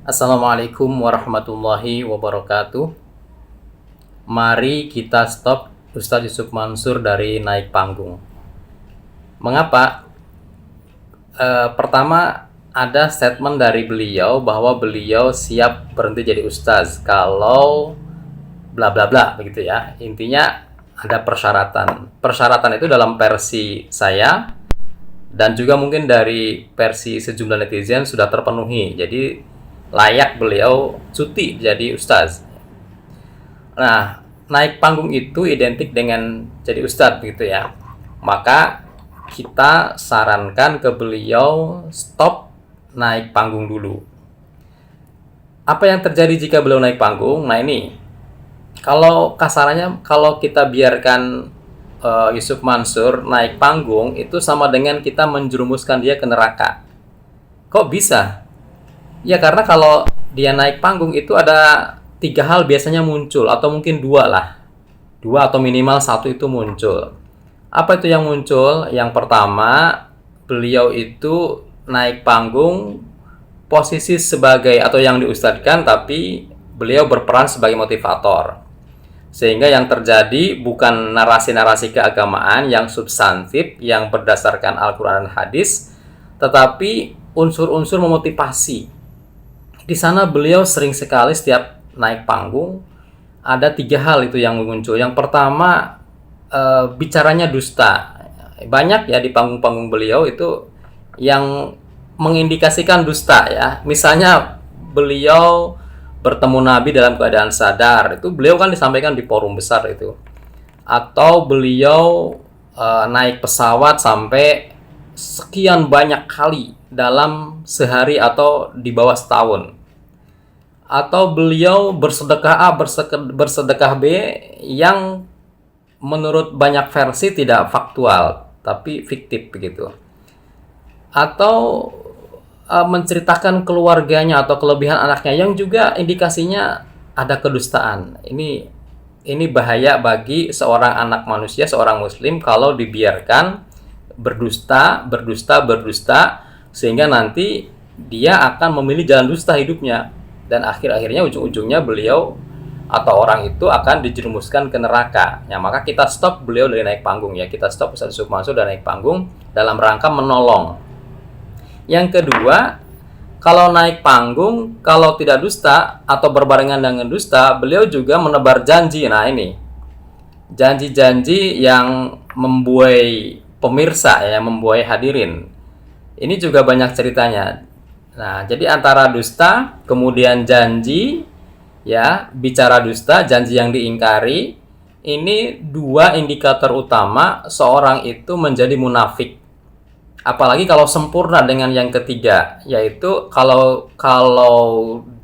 Assalamualaikum warahmatullahi wabarakatuh. Mari kita stop Ustadz Yusuf Mansur dari naik panggung. Mengapa? Pertama, ada statement dari beliau bahwa beliau siap berhenti jadi ustadz kalau bla bla bla, begitu ya. Intinya ada persyaratan. Persyaratan itu dalam versi saya dan juga mungkin dari versi sejumlah netizen sudah terpenuhi. Jadi layak beliau cuti jadi ustadz. Nah, naik panggung itu identik dengan jadi ustadz begitu ya. Maka kita sarankan ke beliau stop naik panggung dulu. Apa yang terjadi jika beliau naik panggung? Nah ini, kalau kasarannya kalau kita biarkan Yusuf Mansur naik panggung itu sama dengan kita menjerumuskan dia ke neraka. Kok bisa? Ya karena kalau dia naik panggung itu ada tiga hal biasanya muncul, atau mungkin dua lah. Dua atau minimal satu itu muncul. Apa itu yang muncul? Yang pertama, beliau itu naik panggung posisi sebagai atau yang diustadkan, tapi beliau berperan sebagai motivator. Sehingga yang terjadi bukan narasi-narasi keagamaan yang substantif, yang berdasarkan Al-Quran dan Hadis, tetapi unsur-unsur memotivasi. Di sana beliau sering sekali setiap naik panggung ada tiga hal itu yang muncul. Yang pertama, bicaranya dusta. Banyak ya di panggung-panggung beliau itu yang mengindikasikan dusta ya. Misalnya beliau bertemu Nabi dalam keadaan sadar, itu beliau kan disampaikan di forum besar itu. Atau beliau naik pesawat sampai sekian banyak kali dalam sehari atau di bawah setahun. Atau beliau bersedekah A, bersedekah B yang menurut banyak versi tidak faktual, tapi fiktif begitu. Atau menceritakan keluarganya atau kelebihan anaknya yang juga indikasinya ada kedustaan. Ini bahaya bagi seorang anak manusia, seorang muslim kalau dibiarkan berdusta sehingga nanti dia akan memilih jalan dusta hidupnya dan akhir-akhirnya ujung-ujungnya beliau atau orang itu akan dijerumuskan ke neraka. Ya, maka kita stop beliau dari naik panggung ya. Kita stop Ustadz Yusuf Mansur dari naik panggung dalam rangka menolong. Yang kedua, kalau naik panggung, kalau tidak dusta atau berbarengan dengan dusta, beliau juga menebar janji. Nah ini, janji-janji yang membuai pemirsa ya, membuai hadirin. Ini juga banyak ceritanya. Nah, jadi antara dusta, kemudian janji, ya, bicara dusta, janji yang diingkari, ini dua indikator utama seorang itu menjadi munafik. Apalagi kalau sempurna dengan yang ketiga, yaitu kalau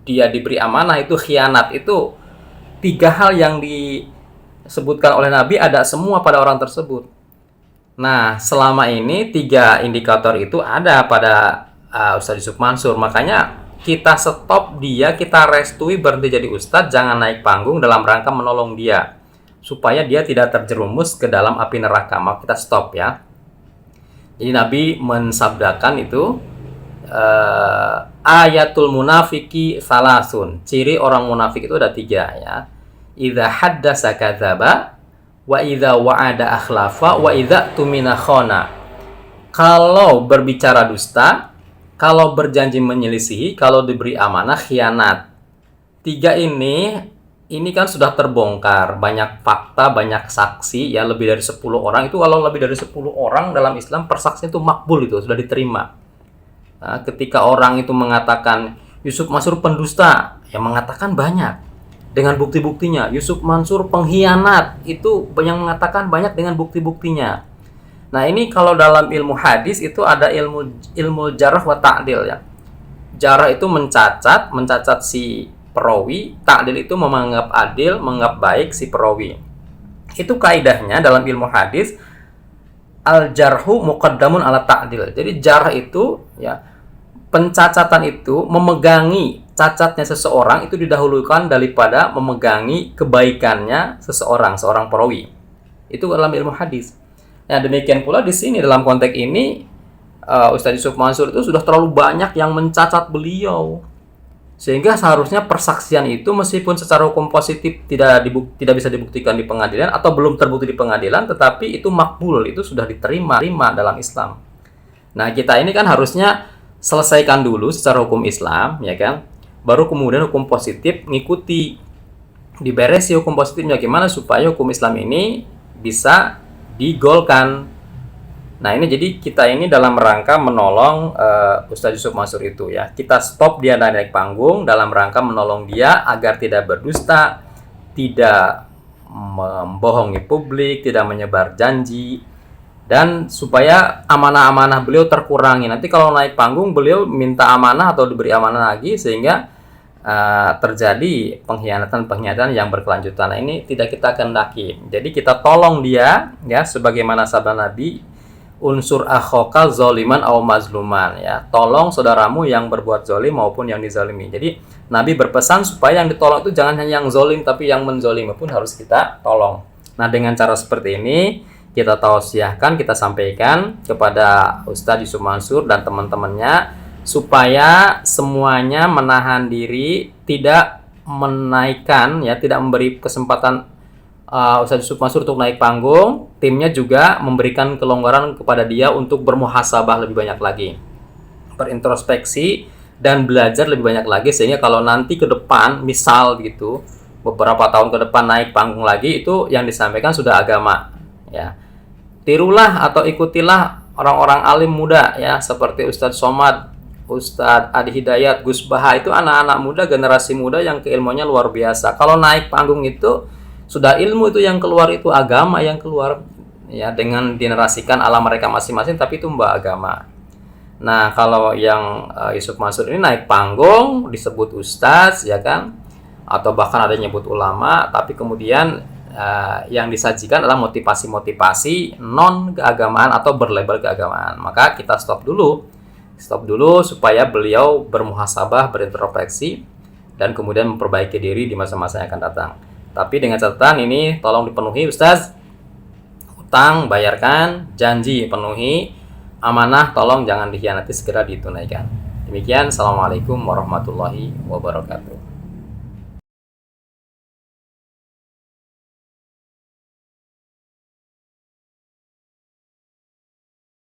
dia diberi amanah itu khianat. Itu tiga hal yang disebutkan oleh Nabi ada semua pada orang tersebut. Nah, selama ini tiga indikator itu ada pada Ustadz Yusuf Mansur. Makanya kita stop dia, kita restui berhenti jadi ustadz, jangan naik panggung dalam rangka menolong dia supaya dia tidak terjerumus ke dalam api neraka. Maka kita stop ya. Jadi Nabi mensabdakan itu ayatul munafiki salasun. Ciri orang munafik itu ada tiga ya. Idza haddasa kadzaba, wa idza wa'ada akhlafa, wa idza tumina khana. Kalau berbicara dusta, kalau berjanji menyelisihi, kalau diberi amanah khianat. Tiga ini kan sudah terbongkar, banyak fakta, banyak saksi ya, lebih dari 10 orang. Itu kalau lebih dari 10 orang dalam Islam persaksian itu makbul, itu sudah diterima. Nah, ketika orang itu mengatakan Yusuf Mansur pendusta, yang mengatakan banyak dengan bukti-buktinya. Yusuf Mansur pengkhianat, itu yang mengatakan banyak dengan bukti-buktinya. Nah, ini kalau dalam ilmu hadis itu ada ilmu jarh wa ta'dil ya. Jarh itu mencacat si perawi, ta'dil itu menganggap adil, menganggap baik si perawi. Itu kaidahnya dalam ilmu hadis, al-jarhu muqaddamun ala ta'dil. Jadi jarh itu ya, pencacatan itu memegangi cacatnya seseorang itu didahulukan daripada memegangi kebaikannya seorang perawi. Itu dalam ilmu hadis. Nah, demikian pula di sini dalam konteks ini Ustadz Yusuf Mansur itu sudah terlalu banyak yang mencacat beliau. Sehingga seharusnya persaksian itu meskipun secara hukum positif tidak bisa dibuktikan di pengadilan atau belum terbukti di pengadilan, tetapi itu makbul, itu sudah diterima dalam Islam. Nah, kita ini kan harusnya selesaikan dulu secara hukum Islam, ya kan? Baru kemudian hukum positif ngikuti. Diberesi hukum positifnya gimana supaya hukum Islam ini bisa digolkan. Nah, ini jadi kita ini dalam rangka menolong Ustadz Yusuf Mansur itu ya. Kita stop dia naik panggung dalam rangka menolong dia agar tidak berdusta, tidak membohongi publik, tidak menyebar janji, dan supaya amanah-amanah beliau terkurangi. Nanti kalau naik panggung beliau minta amanah atau diberi amanah lagi sehingga terjadi pengkhianatan yang berkelanjutan. Nah, ini tidak kita kehendaki. Jadi kita tolong dia ya, sebagaimana sabda Nabi, unsur akhoka zoliman au mazluman, ya, tolong saudaramu yang berbuat zolim maupun yang dizalimi. Jadi Nabi berpesan supaya yang ditolong itu jangan hanya yang zolim, tapi yang menzolimi pun harus kita tolong. Nah, dengan cara seperti ini kita tausiahkan, kita sampaikan kepada Ustadz Yusuf Mansur dan teman-temannya supaya semuanya menahan diri, tidak menaikkan ya, tidak memberi kesempatan Ustadz Yusuf Mansur untuk naik panggung. Timnya juga memberikan kelonggaran kepada dia untuk bermuhasabah lebih banyak lagi, berintrospeksi dan belajar lebih banyak lagi, sehingga kalau nanti ke depan misal gitu beberapa tahun ke depan naik panggung lagi, itu yang disampaikan sudah agama ya. Tirulah atau ikutilah orang-orang alim muda ya, seperti Ustadz Somad, Ustadz Adi Hidayat, Gus Baha, itu anak-anak muda, generasi muda yang keilmuannya luar biasa. Kalau naik panggung itu sudah ilmu itu yang keluar, itu agama yang keluar ya, dengan dinarasikan alam mereka masing-masing, tapi itu mbak agama. Nah, kalau yang Yusuf Mansur ini naik panggung disebut ustadz ya kan, atau bahkan ada nyebut ulama, tapi kemudian yang disajikan adalah motivasi-motivasi non keagamaan atau berlabel keagamaan. Maka kita stop dulu supaya beliau bermuhasabah, berintrospeksi, dan kemudian memperbaiki diri di masa-masa yang akan datang. Tapi dengan catatan ini tolong dipenuhi Ustaz. Utang bayarkan, janji penuhi, amanah tolong jangan dikhianati, segera ditunaikan. Demikian, Assalamualaikum warahmatullahi wabarakatuh.